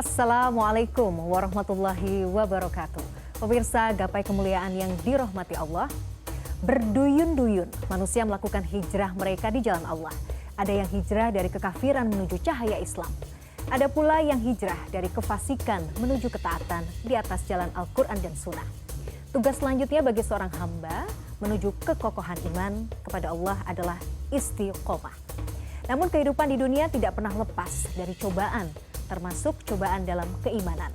Assalamualaikum warahmatullahi wabarakatuh. Pemirsa gapai kemuliaan yang dirahmati Allah, berduyun-duyun manusia melakukan hijrah mereka di jalan Allah. Ada yang hijrah dari kekafiran menuju cahaya Islam. Ada pula yang hijrah dari kefasikan menuju ketaatan di atas jalan Al-Quran dan Sunnah. Tugas selanjutnya bagi seorang hamba menuju kekokohan iman kepada Allah adalah istiqomah. Namun kehidupan di dunia tidak pernah lepas dari cobaan, termasuk cobaan dalam keimanan.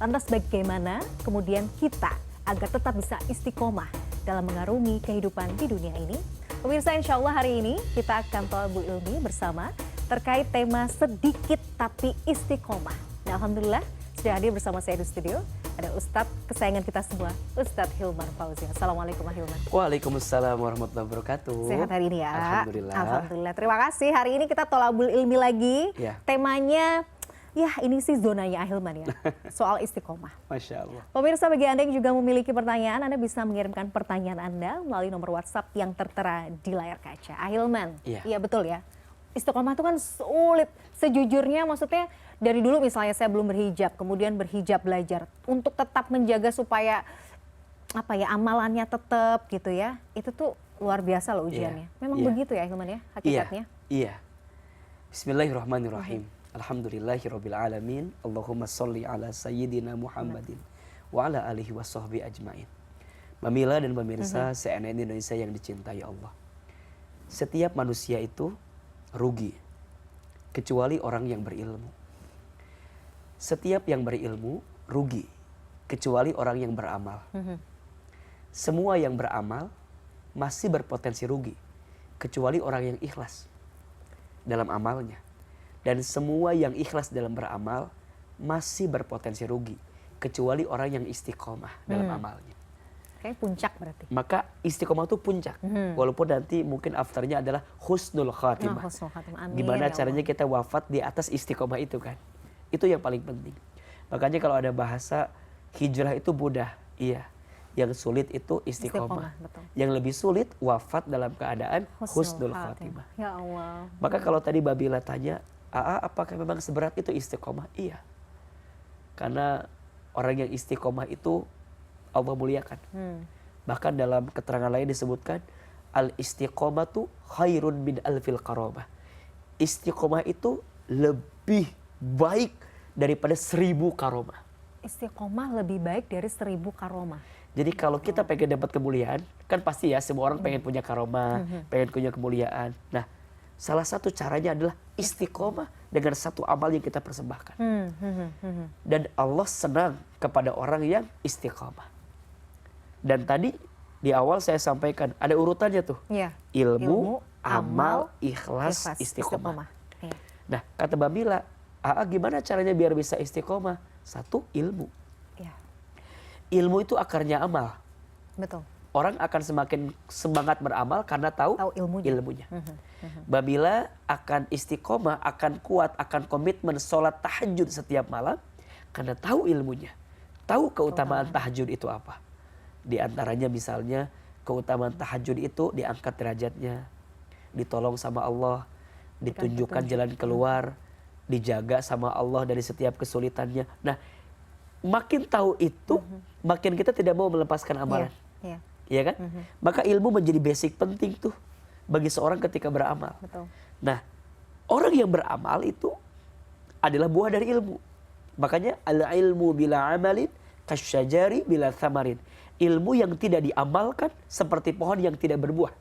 Lantas bagaimana kemudian kita agar tetap bisa istiqomah dalam mengarungi kehidupan di dunia ini? Pemirsa, insya Allah hari ini kita akan thalabul ilmi bersama terkait tema sedikit tapi istiqomah. Nah, alhamdulillah sudah hadir bersama saya di studio. Ada Ustadz kesayangan kita semua, Ustadz Hilman Fauzi. Assalamualaikum Hilman. Waalaikumsalam warahmatullahi wabarakatuh. Sehat hari ini ya? Alhamdulillah. Alhamdulillah. Terima kasih. Hari ini kita thalabul ilmi lagi. Ya. Temanya, ya ini sih zonanya Hilman ya. Soal istiqomah. Masya Allah. Pemirsa, bagi Anda yang juga memiliki pertanyaan, Anda bisa mengirimkan pertanyaan Anda melalui nomor WhatsApp yang tertera di layar kaca. Hilman, iya betul ya. Istiqomah itu kan sulit. Sejujurnya maksudnya dari dulu misalnya saya belum berhijab, kemudian berhijab belajar untuk tetap menjaga supaya apa ya amalannya tetap gitu ya. Itu tuh luar biasa loh ujiannya. Memang begitu ya Hilman ya hakikatnya. Iya. Bismillahirrahmanirrahim. Alhamdulillahirabbil alamin. Allahumma sholli ala sayyidina Muhammadin wa ala alihi washabbi ajmain. Mamila dan pemirsa CNN Indonesia yang dicintai Allah. Setiap manusia itu rugi kecuali orang yang berilmu. Setiap yang berilmu rugi kecuali orang yang beramal. Semua yang beramal masih berpotensi rugi kecuali orang yang ikhlas dalam amalnya. Dan semua yang ikhlas dalam beramal masih berpotensi rugi kecuali orang yang istiqomah dalam amalnya. Kayak puncak berarti. Maka istiqomah itu puncak. Walaupun nanti mungkin afternya adalah husnul khatimah. Gimana caranya kita wafat di atas istiqomah itu kan. Itu yang paling penting. Makanya kalau ada bahasa hijrah itu mudah. Iya. Yang sulit itu istiqomah. Yang lebih sulit wafat dalam keadaan husnul khatimah. Ya Allah. Maka kalau tadi Babila tanya, apakah memang seberat itu istiqomah? Iya. Karena orang yang istiqomah itu Allah muliakan. Bahkan dalam keterangan lain disebutkan al-istiqomatu khairun min alfil qarabah. Istiqomah itu lebih baik daripada 1000 karomah. Istiqomah lebih baik dari 1000 karomah. Jadi kalau kita pengen dapat kemuliaan, kan pasti ya semua orang pengen punya karomah, pengen punya kemuliaan. Nah, salah satu caranya adalah istiqomah dengan satu amal yang kita persembahkan. Dan Allah senang kepada orang yang istiqomah. Dan tadi di awal saya sampaikan ada urutannya tuh. Ya. Ilmu, amal, ikhlas, istiqomah. Ya. Nah, kata Babila, gimana caranya biar bisa istiqomah? Satu, ilmu. Ya. Ilmu itu akarnya amal. Betul. Orang akan semakin semangat beramal karena tahu ilmunya. Babila akan istiqomah, akan kuat, akan komitmen sholat tahajud setiap malam karena tahu ilmunya. Tahu keutamaan tahajud itu apa. Di antaranya misalnya keutamaan tahajud itu diangkat derajatnya, ditolong sama Allah, ditunjukkan jalan keluar, dijaga sama Allah dari setiap kesulitannya. Nah, makin tahu itu, makin kita tidak mau melepaskan amalan. Iya kan? Maka ilmu menjadi basic penting tuh bagi seorang ketika beramal. Betul. Nah, orang yang beramal itu adalah buah dari ilmu. Makanya al-ilmu bila amalin kasyajari bila thamarin. Ilmu yang tidak diamalkan seperti pohon yang tidak berbuah.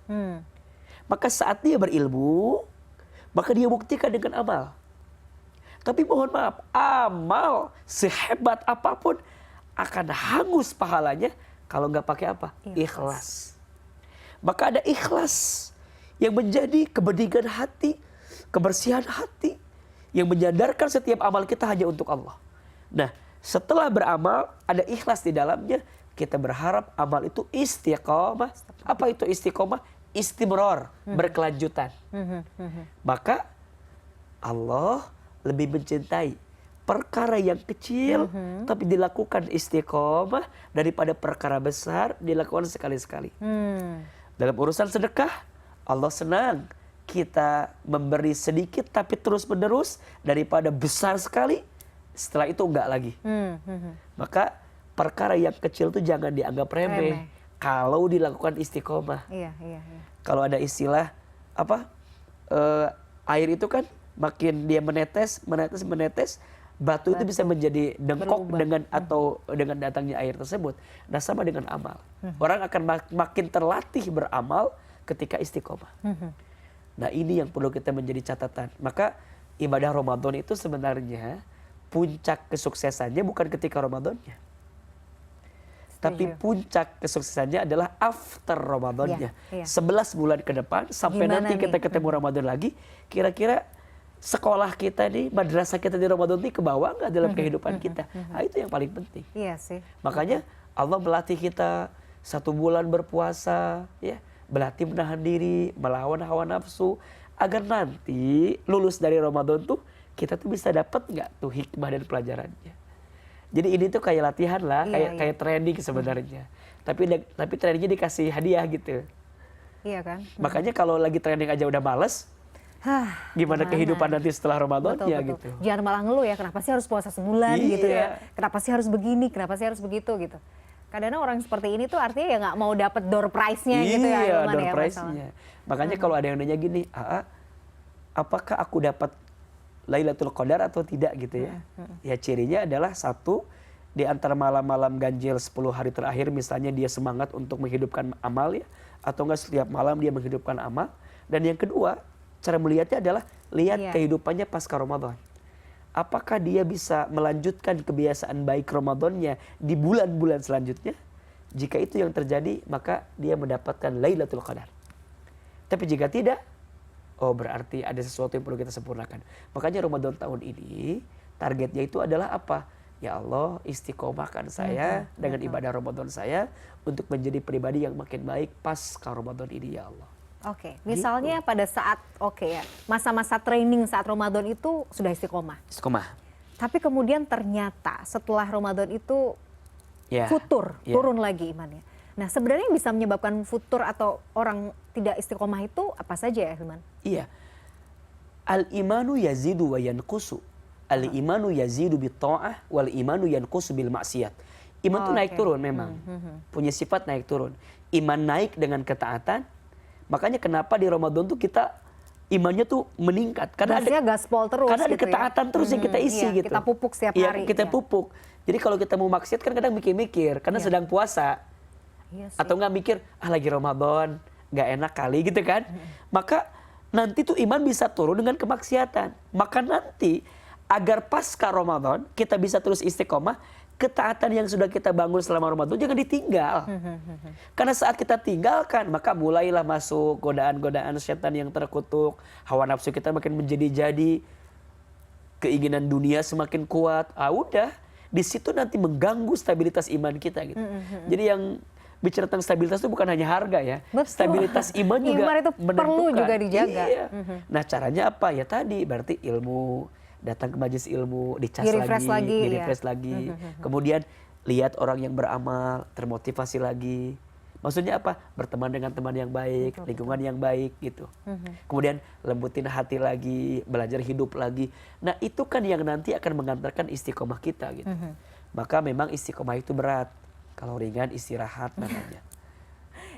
Maka saat dia berilmu, maka dia buktikan dengan amal. Tapi mohon maaf, amal sehebat apapun akan hangus pahalanya kalau nggak pakai apa? Ikhlas. Maka ada ikhlas yang menjadi kebeningan hati, kebersihan hati, yang menyadarkan setiap amal kita hanya untuk Allah. Nah, setelah beramal ada ikhlas di dalamnya, kita berharap amal itu istiqomah. Apa itu istiqomah? Istimror, berkelanjutan. Maka Allah lebih mencintai perkara yang kecil tapi dilakukan istiqomah daripada perkara besar dilakukan sekali-sekali. Dalam urusan sedekah, Allah senang kita memberi sedikit tapi terus menerus daripada besar sekali setelah itu enggak lagi. Maka perkara yang kecil tuh jangan dianggap remeh. Kalau dilakukan istiqomah. Iya, iya, iya. Kalau ada istilah apa, air itu kan makin dia menetes, batu itu bisa menjadi dengkok berubah. dengan atau dengan datangnya air tersebut. Nah sama dengan amal. Orang akan makin terlatih beramal ketika istiqomah. Nah ini yang perlu kita menjadi catatan. Maka ibadah Ramadan itu sebenarnya puncak kesuksesannya bukan ketika Ramadannya. Tapi puncak kesuksesannya adalah after Ramadannya. Iya, iya. 11 bulan ke depan sampai Gimana nanti nih? kita ketemu Ramadan lagi, kira-kira sekolah kita nih, madrasah kita di Ramadan ini ke bawah nggak dalam kehidupan kita? Nah, itu yang paling penting. Iya sih. Makanya Allah melatih kita 1 bulan berpuasa, ya, melatih menahan diri, melawan hawa nafsu, agar nanti lulus dari Ramadan tuh kita tuh bisa dapat nggak tuh hikmah dan pelajarannya. Jadi ini tuh kayak latihan lah, Iya, kayak training sebenarnya. Tapi trainingnya dikasih hadiah gitu. Iya kan? Makanya kalau lagi training aja udah males, gimana kehidupan nanti setelah Ramadannya gitu. Jangan malah ngeluh ya, kenapa sih harus puasa sebulan gitu ya? Iya. Kenapa sih harus begini? Kenapa sih harus begitu gitu? Kadang orang seperti ini tuh artinya ya nggak mau dapat door prize-nya gitu ya, Iya, Hilman door ya, prize-nya. Makanya kalau ada yang nanya gini, apakah aku dapat Lailatul Qadar atau tidak gitu ya? Ya cirinya adalah satu, di antara malam-malam ganjil 10 hari terakhir misalnya dia semangat untuk menghidupkan amal ya, atau enggak setiap malam dia menghidupkan amal. Dan yang kedua, cara melihatnya adalah lihat kehidupannya pasca Ramadan. Apakah dia bisa melanjutkan kebiasaan baik Ramadannya di bulan-bulan selanjutnya? Jika itu yang terjadi, maka dia mendapatkan Lailatul Qadar. Tapi jika tidak, oh berarti ada sesuatu yang perlu kita sempurnakan. Makanya Ramadan tahun ini targetnya itu adalah apa? Ya Allah, istiqomahkan saya dengan ibadah Ramadan saya untuk menjadi pribadi yang makin baik pasca Ramadan ini ya Allah. Oke, misalnya pada saat masa-masa training saat Ramadan itu sudah istiqomah. Istiqomah. Tapi kemudian ternyata setelah Ramadan itu futur, Ya. turun lagi imannya. Nah, sebenarnya yang bisa menyebabkan futur atau orang tidak istiqomah itu apa saja ya, Hilman? Iya. Al-imanu yazidu wa yanqusu. Al-imanu yazidu bit ta'ah wal imanu yanqusu bil maksiat. Iman tuh naik turun memang. Punya sifat naik turun. Iman naik dengan ketaatan. Makanya kenapa di Ramadan tuh kita imannya tuh meningkat karena gaspol terus karena ada gitu ketaatan terus yang kita isi iya, gitu. Kita pupuk setiap hari. Kita pupuk. Jadi kalau kita mau maksiat kan kadang mikir-mikir karena sedang puasa. Iya sih. Atau nggak mikir lagi Ramadan nggak enak kali gitu kan. Maka nanti tuh iman bisa turun dengan kemaksiatan. Maka nanti agar pasca Ramadan kita bisa terus istiqomah, ketaatan yang sudah kita bangun selama Ramadan jangan ditinggal. Karena saat kita tinggalkan, maka mulailah masuk godaan-godaan setan yang terkutuk, hawa nafsu kita makin menjadi-jadi, keinginan dunia semakin kuat. Udah, di situ nanti mengganggu stabilitas iman kita gitu. Jadi yang bicara tentang stabilitas itu bukan hanya harga ya. Betul. Stabilitas iman juga Iman itu perlu juga dijaga. Iya. Nah caranya apa ya tadi? Berarti ilmu, datang ke majelis ilmu, dicas lagi, di-refresh lagi. Kemudian lihat orang yang beramal, termotivasi lagi. Maksudnya apa? Berteman dengan teman yang baik, lingkungan yang baik gitu. Kemudian lembutin hati lagi, belajar hidup lagi. Nah itu kan yang nanti akan mengantarkan istiqomah kita gitu. Maka memang istiqomah itu berat. Kalau ringan istirahat namanya.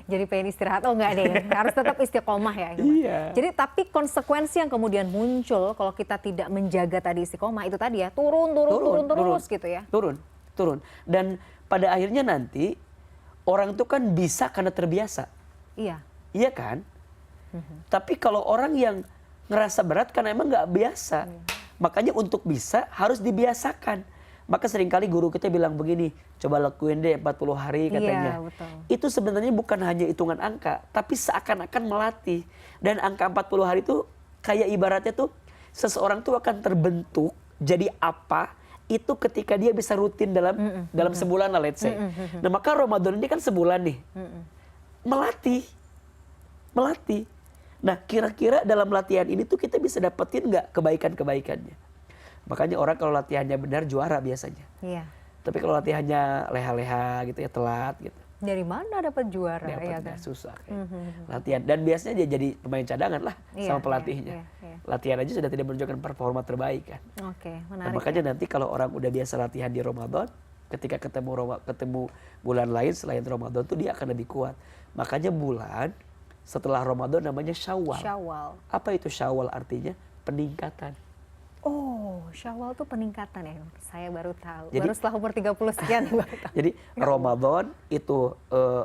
Jadi pengen istirahat, enggak deh, harus tetap istiqomah ya. Iya. Jadi tapi konsekuensi yang kemudian muncul kalau kita tidak menjaga tadi istiqomah itu tadi ya, turun terus gitu ya. Turun. Dan pada akhirnya nanti orang itu kan bisa karena terbiasa. Iya. Iya kan? Tapi kalau orang yang ngerasa berat karena emang nggak biasa. Makanya untuk bisa harus dibiasakan. Maka seringkali guru kita bilang begini, coba lakuin deh 40 hari katanya. Iya, betul. Itu sebenarnya bukan hanya hitungan angka, tapi seakan-akan melatih. Dan angka 40 hari itu kayak ibaratnya tuh seseorang tuh akan terbentuk jadi apa itu ketika dia bisa rutin dalam sebulan lah let's say. Nah maka Ramadan ini kan sebulan nih. Melatih. Nah kira-kira dalam latihan ini tuh kita bisa dapetin nggak kebaikan-kebaikannya? Makanya orang kalau latihannya benar juara biasanya. Iya. Tapi kalau latihannya leha-leha gitu ya telat gitu. Dari mana dapat juara ya Dapatnya kan? susah kayak. Latihan dan biasanya dia jadi pemain cadangan lah Iya, sama pelatihnya. iya. Latihan aja sudah tidak menunjukkan performa terbaik kan. Oke, Nah, menarik. makanya nanti kalau orang udah biasa latihan di Ramadan, ketika ketemu bulan lain selain Ramadan tuh dia akan lebih kuat. Makanya bulan setelah Ramadan namanya Syawal. Syawal. Apa itu Syawal artinya? Peningkatan. Oh, Syawal tuh peningkatan ya. Saya baru tahu. Jadi- Baru setelah umur 30 sekian baru tahu. Jadi Ramadan itu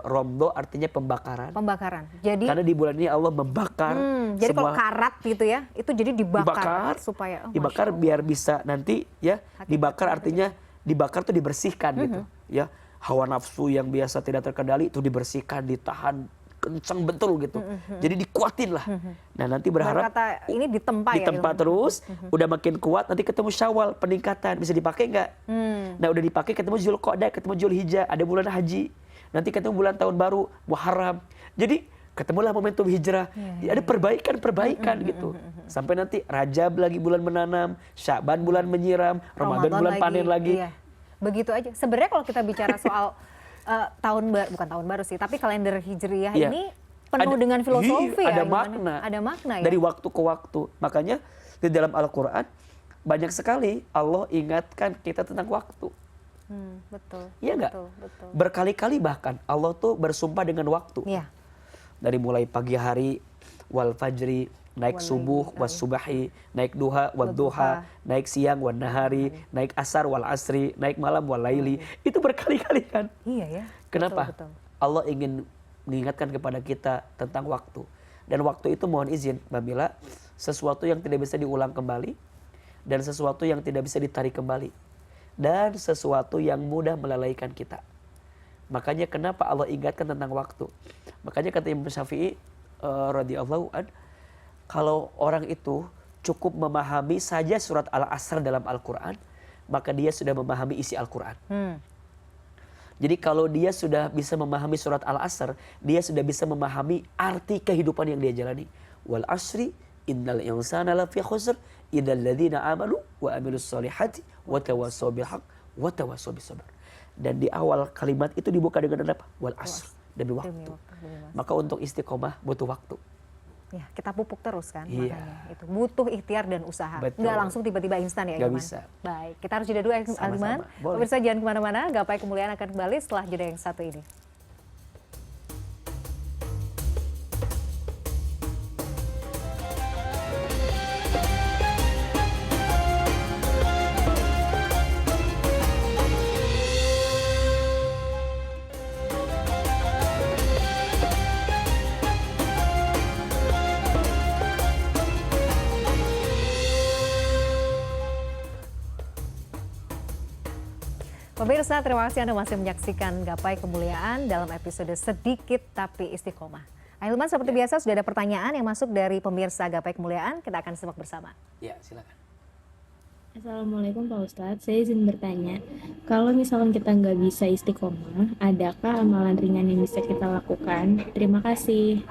Romdo artinya pembakaran. Pembakaran. Jadi Karena di bulan ini Allah membakar jadi kalau semua karat gitu ya, itu jadi dibakar, dibakar, supaya dibakar Masya Allah. biar bisa nanti ya dibakar artinya dibakar tuh dibersihkan gitu ya, hawa nafsu yang biasa tidak terkendali itu dibersihkan, ditahan kencang betul gitu, jadi dikuatin lah. Nah nanti berharap Kata ini ditempa ya. ditempa ilmu. terus, udah makin kuat, nanti ketemu Syawal peningkatan, bisa dipakai nggak? Hmm. Nah udah dipakai ketemu Zulqa'dah, ketemu Zulhijjah, ada bulan haji, nanti ketemu bulan tahun baru Muharram, jadi ketemulah momentum hijrah. Ada perbaikan gitu, sampai nanti Rajab lagi bulan menanam, Sya'ban bulan menyiram, Ramadan bulan panen lagi. Iya. Begitu aja. Sebenarnya kalau kita bicara soal bukan tahun baru sih, tapi kalender Hijriyah Iya. ini penuh Ada- dengan filosofi ada ya. gimana? makna. Ada makna ya. Dari waktu ke waktu. Makanya di dalam Al-Quran banyak sekali Allah ingatkan kita tentang waktu. Betul. Iya nggak? Betul, betul. Berkali-kali bahkan Allah tuh bersumpah dengan waktu. Iya. Dari mulai pagi hari, wal fajri, naik subuh, was subahi, naik duha, wal duha, naik siang, wal nahari, naik asar, wal asri, naik malam, wal laili. Itu berkali-kali kan. Iya ya. Kenapa? Betul, betul. Allah ingin mengingatkan kepada kita tentang waktu. Dan waktu itu mohon izin, Mbak Mila, sesuatu yang tidak bisa diulang kembali, dan sesuatu yang tidak bisa ditarik kembali, dan sesuatu yang mudah melalaikan kita. Makanya kenapa Allah ingatkan tentang waktu. Makanya kata Imam Syafi'i radhiyallahu an, kalau orang itu cukup memahami saja surat Al-Asr dalam Al-Quran, maka dia sudah memahami isi Al-Quran. Jadi kalau dia sudah bisa memahami surat Al-Asr, dia sudah bisa memahami arti kehidupan yang dia jalani. Wal asri innal insana lafi khusr illal ladzina amanu wa amilus solihati wa tawassaw bil haqq wa tawassaw bis sabr. Dan di awal kalimat itu dibuka dengan apa? Wal asr, demi waktu. Demi waktu. Maka untuk istiqomah butuh waktu. Ya, kita pupuk terus kan, Iya. makanya itu butuh ikhtiar dan usaha. Betul. Nggak langsung tiba-tiba instan ya, Nggak Hilman? bisa. Baik, kita harus jeda dulu ya, Sama-sama. Hilman. Boleh. Pemirsa jangan kemana-mana, Gapai Kemuliaan akan kembali setelah jeda yang satu ini. Pemirsa, terima kasih Anda masih menyaksikan Gapai Kemuliaan dalam episode Sedikit Tapi Istiqomah. Ahilman, seperti biasa sudah ada pertanyaan yang masuk dari pemirsa Gapai Kemuliaan. Kita akan simak bersama. Ya, silakan. Assalamualaikum Pak Ustadz, saya izin bertanya, kalau misalkan kita nggak bisa istiqomah, adakah amalan ringan yang bisa kita lakukan? Terima kasih.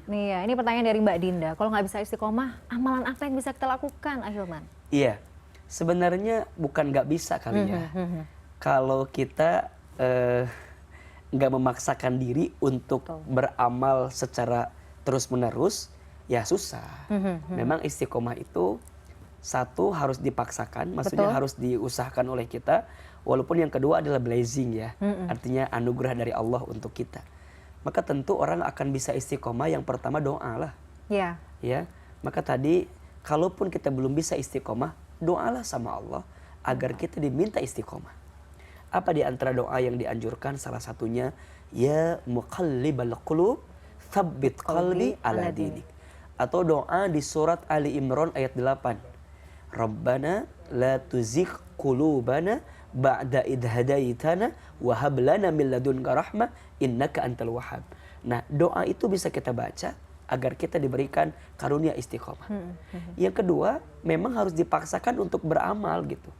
Nih ya, ini pertanyaan dari Mbak Dinda. Kalau nggak bisa istiqomah, amalan apa yang bisa kita lakukan, Ahilman? Iya, sebenarnya bukan nggak bisa kali ya. Kalau kita nggak memaksakan diri untuk beramal secara terus-menerus, ya susah. Memang istiqomah itu satu harus dipaksakan, maksudnya harus diusahakan oleh kita. Walaupun yang kedua adalah blessing ya, artinya anugerah dari Allah untuk kita. Maka tentu orang akan bisa istiqomah yang pertama doa lah. Ya. Ya, maka tadi kalaupun kita belum bisa istiqomah, doalah sama Allah agar kita diminta istiqomah. Apa di antara doa yang dianjurkan? Salah satunya, ya muqallibal qulub, tsabbit qalbi ala dinik. Atau doa di surat Ali Imran ayat 8. Rabbana la tuzigh qulubana ba'da idh hadaitana wa hab lana min ladunka rahmah innaka antal wahhab. Nah, doa itu bisa kita baca agar kita diberikan karunia istiqomah. Yang kedua, memang harus dipaksakan untuk beramal gitu.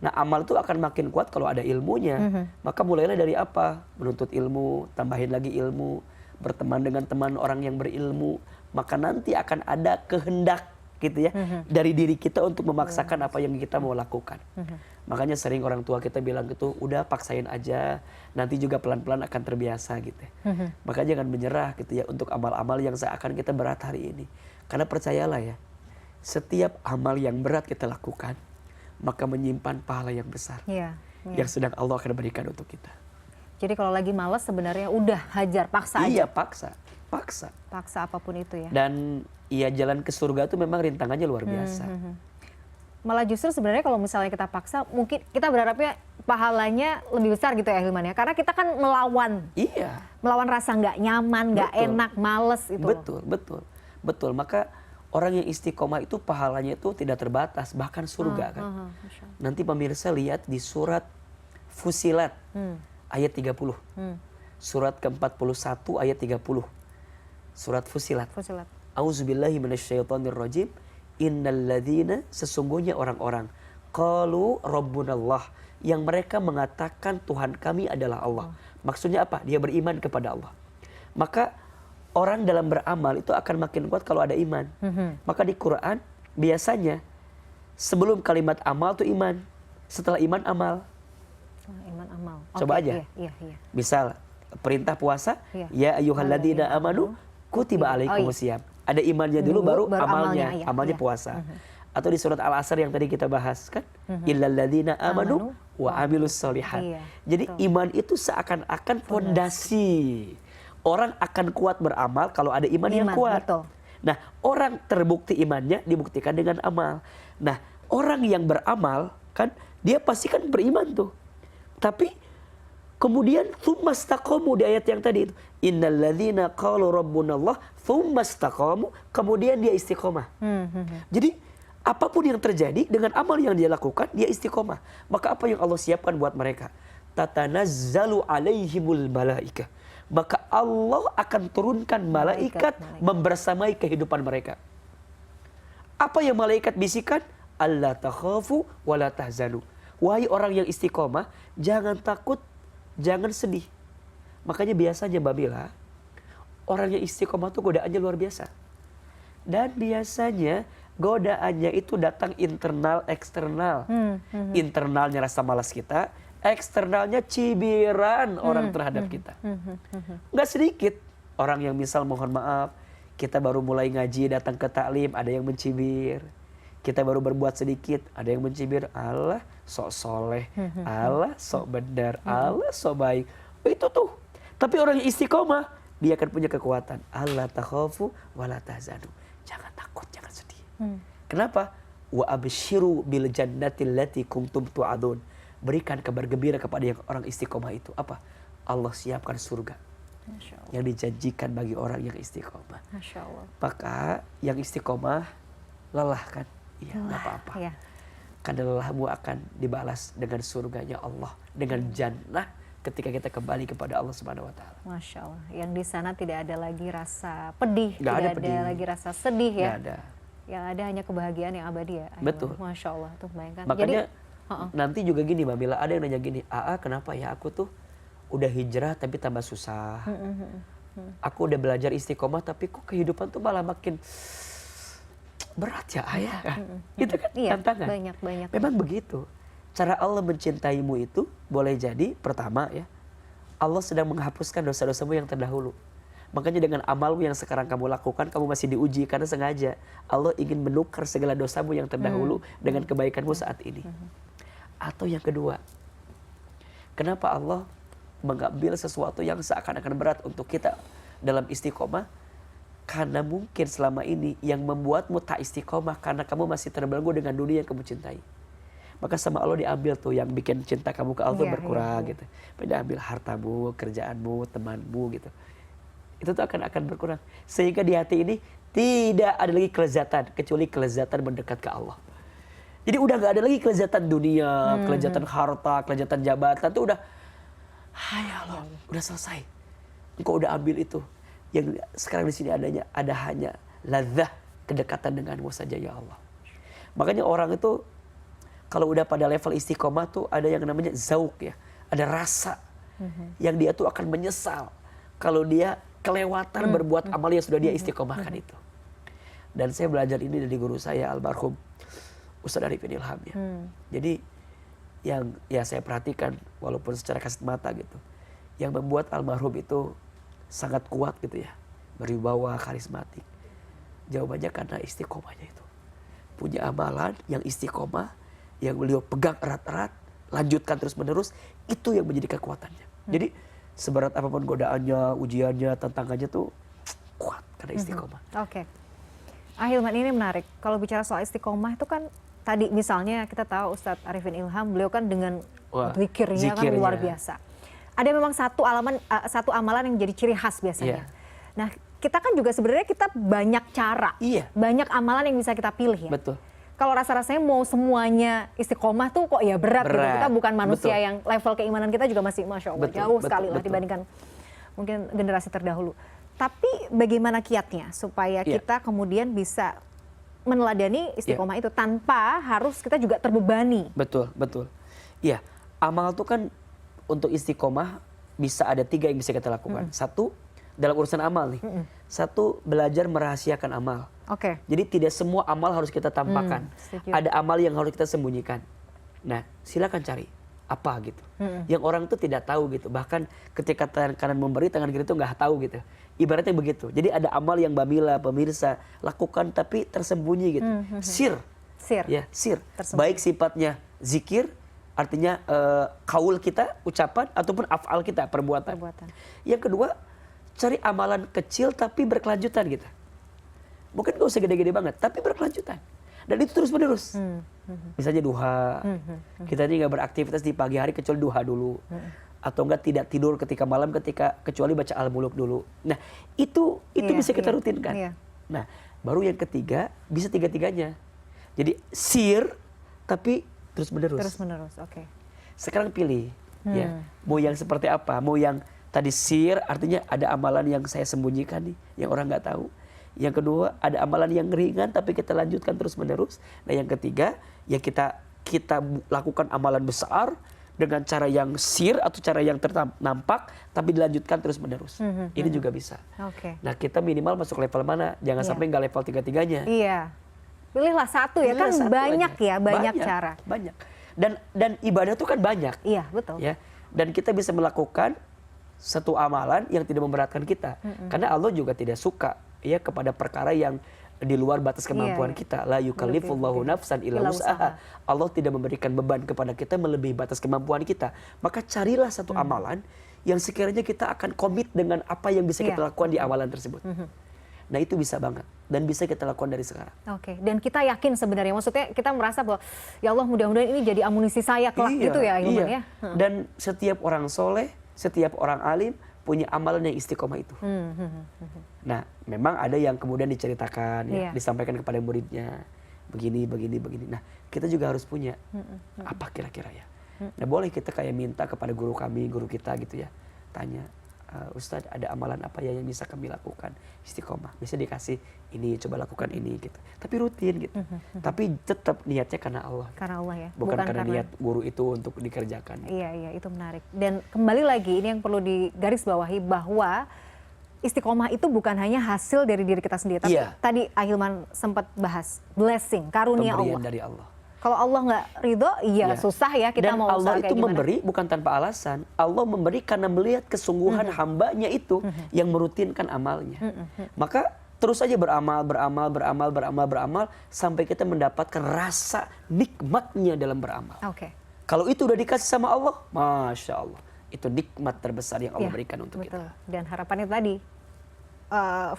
Nah, amal itu akan makin kuat kalau ada ilmunya. Maka mulailah dari apa? Menuntut ilmu, tambahin lagi ilmu, berteman dengan teman orang yang berilmu. Maka nanti akan ada kehendak gitu ya dari diri kita untuk memaksakan apa yang kita mau lakukan. Makanya sering orang tua kita bilang gitu, udah paksain aja, nanti juga pelan-pelan akan terbiasa gitu ya. Maka jangan menyerah gitu ya untuk amal-amal yang seakan kita berat hari ini. Karena percayalah ya, setiap amal yang berat kita lakukan, maka menyimpan pahala yang besar yang sedang Allah akan berikan untuk kita. Jadi kalau lagi malas sebenarnya udah hajar, paksa Iya, aja. paksa Apapun itu ya. dan iya, jalan ke surga itu memang rintangannya luar biasa. Malah justru sebenarnya kalau misalnya kita paksa, mungkin kita berharapnya pahalanya lebih besar gitu ya Hilman ya. Karena kita kan melawan Iya, rasa nggak nyaman, nggak Betul. enak, males itu. betul. Maka orang yang istiqomah itu pahalanya itu tidak terbatas, bahkan surga kan. Masya Allah. Nanti pemirsa lihat di surat Fusilat ayat 30. Surat ke-41 ayat 30. Surat Fusilat. Fusilat. Auzubillahi minasyaitonirrajim. Innalladzina, sesungguhnya orang-orang, qalu rabbunallah, yang mereka mengatakan Tuhan kami adalah Allah. Maksudnya apa? Dia beriman kepada Allah. Maka orang dalam beramal itu akan makin kuat kalau ada iman. Maka di Quran biasanya sebelum kalimat amal itu iman, setelah iman amal. Iman amal. Coba Oke, aja. Iya. Misal perintah puasa, Iya. ya ayyuhalladzina amanu kutiba alaikumusiyam. Ada imannya dulu baru amalnya, iya. amalnya puasa. Atau di surat Al-Asr yang tadi kita bahas kan, illalladzina amanu wa amilus solihat. Iya, Jadi betul. iman itu seakan-akan fondasi. Orang akan kuat beramal kalau ada iman yang kuat. Betul. Nah, orang terbukti imannya dibuktikan dengan amal. Nah, orang yang beramal kan dia pasti kan beriman tuh. Tapi kemudian tsumastaqamu di ayat yang tadi itu. Innalladzina qalu rabbunallah tsumastaqamu, kemudian dia istiqomah. Jadi apapun yang terjadi dengan amal yang dia lakukan, dia istiqomah. Maka apa yang Allah siapkan buat mereka? Tatanazzalu alaihimul malaikah. Maka Allah akan turunkan malaikat membersamai kehidupan mereka. Apa yang malaikat bisikan? Alla takhafu wa la tahzanu. Wahai orang yang istiqomah, jangan takut, jangan sedih. Makanya biasanya Mbak Bila, orang yang istiqomah itu godaannya luar biasa. Dan biasanya godaannya itu datang internal, eksternal. Internalnya rasa malas kita, eksternalnya cibiran orang terhadap kita. Nggak sedikit orang yang misal mohon maaf, kita baru mulai ngaji, datang ke taklim, ada yang mencibir. Kita baru berbuat sedikit, ada yang mencibir, Allah sok soleh, Allah sok benar, Allah sok baik. Itu tuh. Tapi orang yang istiqomah, dia akan punya kekuatan. Allah takhafu wa la tahzanu. Jangan takut, jangan sedih. Kenapa? Wa absyiru bil jannati allati kuntum tu'adun. Berikan kabar gembira kepada yang orang istiqomah itu. Apa? Allah siapkan surga yang dijanjikan bagi orang yang istiqomah. Masya Allah. Maka yang istiqomah lelah kan? Iya, nggak apa-apa. Iya. Karena lelahmu akan dibalas dengan surganya Allah, dengan jannah ketika kita kembali kepada Allah Subhanahu Wa Taala. Masya Allah. Yang di sana tidak ada lagi rasa pedih, Nggak ada tidak pedih. lagi rasa sedih ya. Nggak ada. Yang ada hanya kebahagiaan yang abadi ya. Betul. Masya Allah tuh bayangkan. Makanya Jadi, nanti juga gini Mbak Mila, ada yang nanya gini, kenapa ya aku tuh udah hijrah tapi tambah susah. Aku udah belajar istiqomah tapi kok kehidupan tuh malah makin berat ya ayah. Itu kan iya, tantangan. banyak. Memang begitu. Cara Allah mencintaimu itu boleh jadi pertama ya, Allah sedang menghapuskan dosa-dosamu yang terdahulu. Makanya dengan amalmu yang sekarang kamu lakukan, kamu masih diuji karena sengaja Allah ingin menukar segala dosamu yang terdahulu dengan kebaikanmu saat ini. Atau yang kedua, kenapa Allah mengambil sesuatu yang seakan-akan berat untuk kita dalam istiqomah? Karena mungkin selama ini yang membuatmu tak istiqomah karena kamu masih terbelenggu dengan dunia yang kamu cintai. Maka sama Allah diambil tuh yang bikin cinta kamu ke Allah tuh berkurang gitu. Dia ambil hartamu, kerjaanmu, temanmu gitu. Itu tuh akan berkurang. Sehingga di hati ini tidak ada lagi kelezatan kecuali kelezatan mendekat ke Allah. Jadi udah gak ada lagi kelezatan dunia, kelezatan harta, kelezatan jabatan tuh udah, ya Allah, udah selesai. Engkau udah ambil itu. Yang sekarang di sini ada hanya ladzah kedekatan denganmu saja ya Allah. Makanya orang itu kalau udah pada level istiqomah tuh ada yang namanya zauk ya, ada rasa yang dia tuh akan menyesal kalau dia kelewatan berbuat amal yang sudah dia istiqomahkan itu. Dan saya belajar ini dari guru saya almarhum Ustadz Arifin Ilham ya. Jadi yang ya saya perhatikan walaupun secara kasat mata gitu, yang membuat almarhum itu sangat kuat gitu ya, berwibawa, karismatik. Jawabannya karena istiqomahnya itu. Punya amalan yang istiqomah, yang beliau pegang erat-erat, lanjutkan terus-menerus, itu yang menjadi kekuatannya. Jadi seberat apapun godaannya, ujiannya, tantangannya tuh kuat karena istiqomah. Oke. Ahilman, ini menarik. Kalau bicara soal istiqomah itu kan tadi misalnya kita tahu Ustadz Arifin Ilham, beliau kan dengan zikirnya kan luar biasa. Ada memang satu amalan yang jadi ciri khas biasanya. Nah, kita kan juga sebenarnya kita banyak cara, banyak amalan yang bisa kita pilih ya. Betul. Kalau rasa-rasanya mau semuanya istiqomah tuh kok ya berat. Gitu. Kita bukan manusia yang level keimanan kita juga masih Masya Allah jauh sekali lah dibandingkan mungkin generasi terdahulu. Tapi bagaimana kiatnya supaya kita kemudian bisa meneladani istiqomah itu tanpa harus kita juga terbebani. Betul, betul. Iya, amal itu kan untuk istiqomah bisa ada 3 yang bisa kita lakukan. Satu, dalam urusan amal nih. Satu, belajar merahasiakan amal. Oke. Jadi tidak semua amal harus kita tampakkan. Ada amal yang harus kita sembunyikan. Nah, silakan cari apa gitu. Yang orang tuh tidak tahu gitu. Bahkan ketika tangan kanan memberi, tangan kiri tuh nggak tahu gitu. Ibaratnya begitu. Jadi ada amal yang Babila, pemirsa lakukan tapi tersembunyi gitu. Sir. Ya, sir. Baik sifatnya zikir, artinya kaul kita, ucapan, ataupun af'al kita, perbuatan. Yang kedua, cari amalan kecil tapi berkelanjutan gitu. Mungkin gak usah gede-gede banget, tapi berkelanjutan. Dan itu terus menerus. Misalnya duha, kita ini gak beraktivitas di pagi hari kecuali duha dulu. Atau enggak tidak tidur ketika malam kecuali baca Al-Muluk dulu. Nah, itu bisa kita rutinkan. Nah, baru yang ketiga bisa 3-3-nya. Jadi sir tapi terus menerus. Terus menerus, oke. Sekarang pilih ya, mau yang seperti apa? Mau yang tadi sir artinya ada amalan yang saya sembunyikan nih, yang orang nggak tahu. Yang kedua, ada amalan yang ringan tapi kita lanjutkan terus menerus. Nah, yang ketiga, ya kita lakukan amalan besar dengan cara yang sir atau cara yang nampak tapi dilanjutkan terus menerus. Ini juga bisa. Nah, kita minimal masuk level mana? Jangan sampai nggak level 3-3-nya. Iya. Pilihlah satu ya, kan banyak aja. Banyak cara. Banyak. Dan ibadah itu kan banyak. Iya, betul. Ya. Dan kita bisa melakukan satu amalan yang tidak memberatkan kita. Karena Allah juga tidak suka ya kepada perkara yang di luar batas kemampuan kita. La yukallifullahu nafsan illa wus'aha. Allah tidak memberikan beban kepada kita melebihi batas kemampuan kita. Maka carilah satu amalan yang sekiranya kita akan komit dengan apa yang bisa kita lakukan di amalan tersebut. Nah, itu bisa banget dan bisa kita lakukan dari sekarang. Oke, dan kita yakin sebenarnya, maksudnya kita merasa bahwa ya Allah mudah-mudahan ini jadi amunisi saya kelak gitu ya, Hilman ya. Dan setiap orang soleh, setiap orang alim punya amalan yang istiqomah itu. Nah, memang ada yang kemudian diceritakan, disampaikan kepada muridnya, begini. Nah, kita juga harus punya apa kira-kira ya. Nah, boleh kita kayak minta kepada guru kita gitu ya, tanya, Ustadz ada amalan apa ya yang bisa kami lakukan istiqomah. Bisa dikasih ini, coba lakukan ini gitu. Tapi rutin gitu. Tapi tetap niatnya karena Allah. Karena Allah ya. Bukan karena niat guru itu untuk dikerjakan. Iya, itu menarik. Dan kembali lagi ini yang perlu digarisbawahi bahwa istiqomah itu bukan hanya hasil dari diri kita sendiri. Tapi tadi Ahilman sempat bahas blessing, karunia pemberian Allah. dari Allah. Kalau Allah nggak ridho, susah ya kita dan mau Allah usaha itu memberi bukan tanpa alasan. Allah memberi karena melihat kesungguhan hambanya itu yang merutinkan amalnya. Maka terus saja beramal sampai kita mendapatkan rasa nikmatnya dalam beramal. Kalau itu udah dikasih sama Allah, Masya Allah, itu nikmat terbesar yang Allah berikan untuk kita. Dan harapannya tadi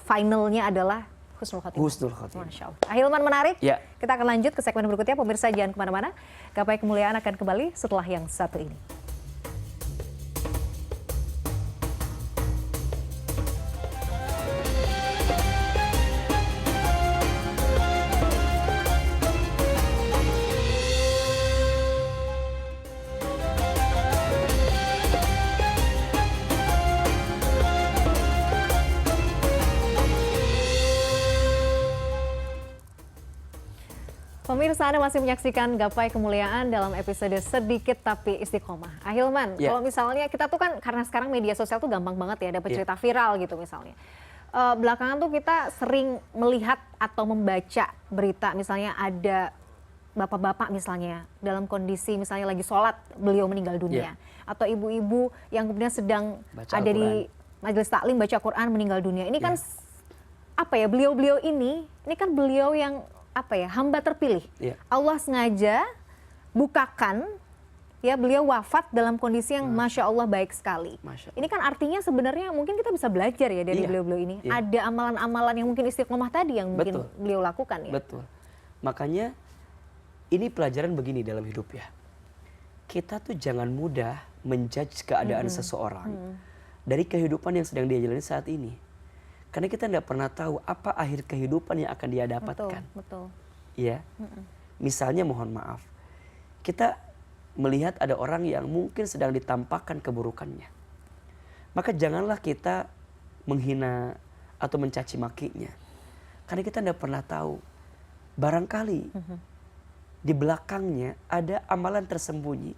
finalnya adalah Husnul Khotimah. Masya Allah. Ahilman, menarik. Kita akan lanjut ke segmen berikutnya. Pemirsa jangan kemana-mana. Gapai Kemuliaan akan kembali setelah yang satu ini. Pemirsa, Anda masih menyaksikan Gapai Kemuliaan dalam episode Sedikit Tapi Istiqomah. Ahilman, kalau misalnya kita tuh kan karena sekarang media sosial tuh gampang banget ya, dapat cerita viral gitu misalnya. belakangan tuh kita sering melihat atau membaca berita misalnya ada bapak-bapak misalnya dalam kondisi misalnya lagi sholat beliau meninggal dunia, atau ibu-ibu yang kemudian sedang Baca ada di majelis taklim baca Quran meninggal dunia. Ini kan apa ya, beliau-beliau ini kan beliau yang apa ya, hamba terpilih. Allah sengaja bukakan ya beliau wafat dalam kondisi yang Masya Allah baik sekali. Ini kan artinya sebenarnya mungkin kita bisa belajar ya dari beliau-beliau ini. Ada amalan-amalan yang mungkin istiqomah tadi yang mungkin beliau lakukan ya. Betul. Makanya ini pelajaran begini dalam hidup ya. Kita tuh jangan mudah menjudge keadaan seseorang dari kehidupan yang sedang dia jalani saat ini. Karena kita tidak pernah tahu apa akhir kehidupan yang akan dia dapatkan. Betul. Ya. Misalnya mohon maaf, kita melihat ada orang yang mungkin sedang ditampakkan keburukannya. Maka janganlah kita menghina atau mencaci makinya. Karena kita tidak pernah tahu. Barangkali di belakangnya ada amalan tersembunyi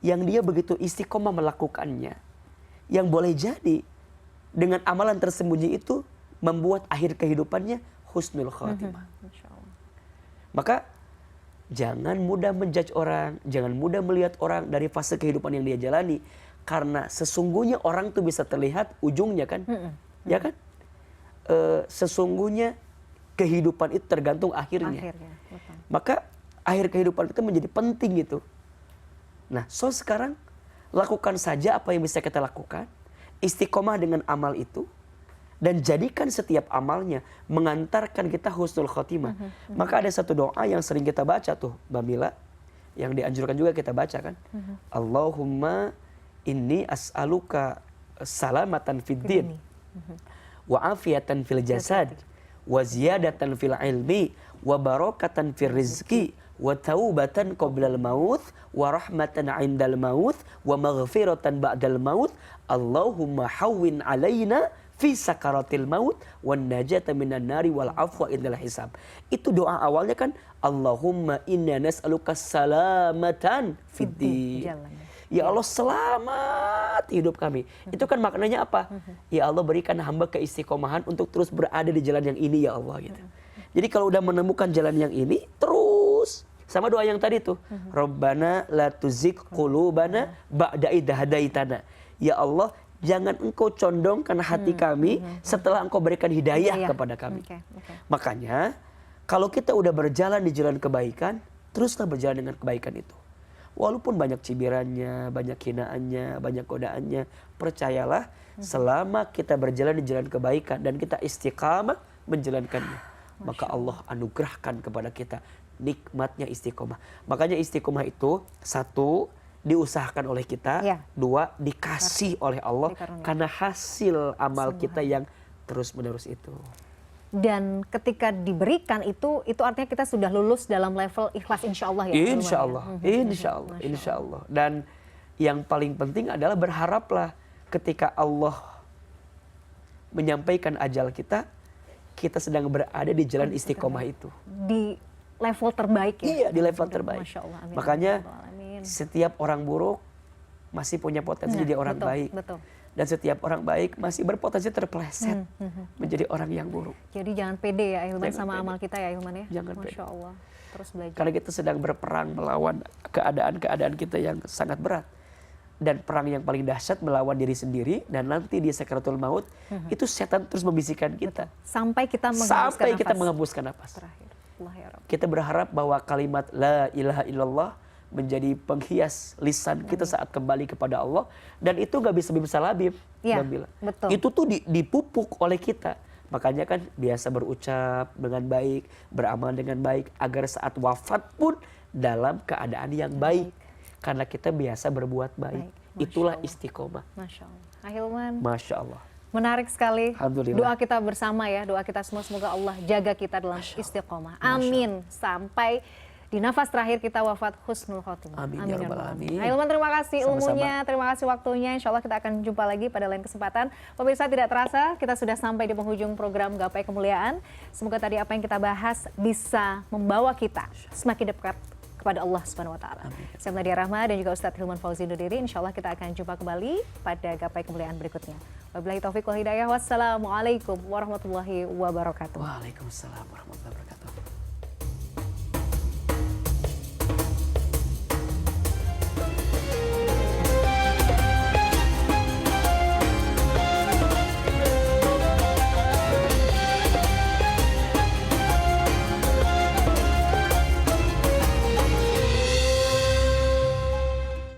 yang dia begitu istiqomah melakukannya, yang boleh jadi dengan amalan tersembunyi itu membuat akhir kehidupannya husnul khatimah. Maka jangan mudah menjudge orang, jangan mudah melihat orang dari fase kehidupan yang dia jalani, karena sesungguhnya orang tuh bisa terlihat ujungnya kan, ya kan? Sesungguhnya kehidupan itu tergantung akhirnya. Maka akhir kehidupan itu menjadi penting gitu. Nah, sekarang lakukan saja apa yang bisa kita lakukan, istiqomah dengan amal itu, dan jadikan setiap amalnya mengantarkan kita husnul khotimah. Maka ada satu doa yang sering kita baca tuh, Mbak Mila, yang dianjurkan juga kita baca kan. Allahumma inni as'aluka salamatan fid din, wa afiatan fil jasad, wa ziyadatan fil ilmi, wa barakatan fil rizki, wa taubatan qoblal maut, wa rahmatan indal maut, wa maghfiratan ba'dal maut. Allahumma hawwin alaina fi sakaratil maut wan najata minan nari wal afwa indal hisab. Itu doa awalnya kan, Allahumma inna nas'aluka salamatan fid din. Ya Allah, selamat hidup kami. Itu kan maknanya apa? Ya Allah, berikan hamba keistiqomahan untuk terus berada di jalan yang ini ya Allah gitu. Jadi kalau udah menemukan jalan yang ini, terus sama doa yang tadi tuh, Rabbana la tuzigh qulubana ba'da idh hadaitana. Ya Allah, jangan engkau condongkan hati kami setelah engkau berikan hidayah kepada kami. Makanya kalau kita udah berjalan di jalan kebaikan, teruslah berjalan dengan kebaikan itu. Walaupun banyak cibirannya, banyak hinaannya, banyak godaannya, percayalah selama kita berjalan di jalan kebaikan dan kita istiqamah menjalankannya, maka Allah anugerahkan kepada kita nikmatnya istiqomah. Makanya istiqomah itu, satu, diusahakan oleh kita, dua, dikasih oleh Allah karena hasil amal kita yang terus-menerus itu. Dan ketika diberikan itu artinya kita sudah lulus dalam level ikhlas insya Allah ya. Insya Allah, insya Allah. Dan yang paling penting adalah berharaplah ketika Allah menyampaikan ajal kita, kita sedang berada di jalan istiqomah itu. Di level terbaik ya. Iya, di level terbaik. Masya Allah, amin. Makanya setiap orang buruk masih punya potensi jadi orang baik. Betul. Dan setiap orang baik masih berpotensi terpeleset menjadi orang yang buruk. Jadi jangan pede ya Hilman sama amal kita ya Hilman ya. Jangan pede. Masya Allah. Terus belajar. Karena kita sedang berperang melawan keadaan-keadaan kita yang sangat berat. Dan perang yang paling dahsyat melawan diri sendiri, dan nanti di sakaratul maut itu setan terus membisikkan kita. Sampai kita menghembuskan nafas. Terakhir. Allah ya Rabb. Kita berharap bahwa kalimat la ilaha illallah menjadi penghias lisan kita saat kembali kepada Allah, dan itu gak bisa labib. Ya, betul. Itu tuh dipupuk oleh kita. Makanya kan biasa berucap dengan baik, beramal dengan baik, agar saat wafat pun dalam keadaan yang baik. Karena kita biasa berbuat baik. Itulah istiqomah. Masya Allah. Ahilman. Masya Allah. Menarik sekali. Alhamdulillah. Doa kita bersama ya, doa kita semua, semoga Allah jaga kita dalam istiqomah. Amin. Sampai di nafas terakhir kita wafat husnul khotimah. Amin ya rabbal alamin. Ahilman, terima kasih ilmunya, Sama-sama. terima kasih waktunya. Insya Allah kita akan jumpa lagi pada lain kesempatan. Pemirsa, tidak terasa kita sudah sampai di penghujung program Gapai Kemuliaan. Semoga tadi apa yang kita bahas bisa membawa kita semakin dekat kepada Allah Subhanahu wa taala. Saya Meladia Rahma dan juga Ustadz Hilman Fauzi undur diri. Insyaallah kita akan jumpa kembali pada Gapai Kemuliaan berikutnya. Wabillahi taufiq wal hidayah. Wassalamualaikum warahmatullahi wabarakatuh. Waalaikumsalam warahmatullahi wabarakatuh.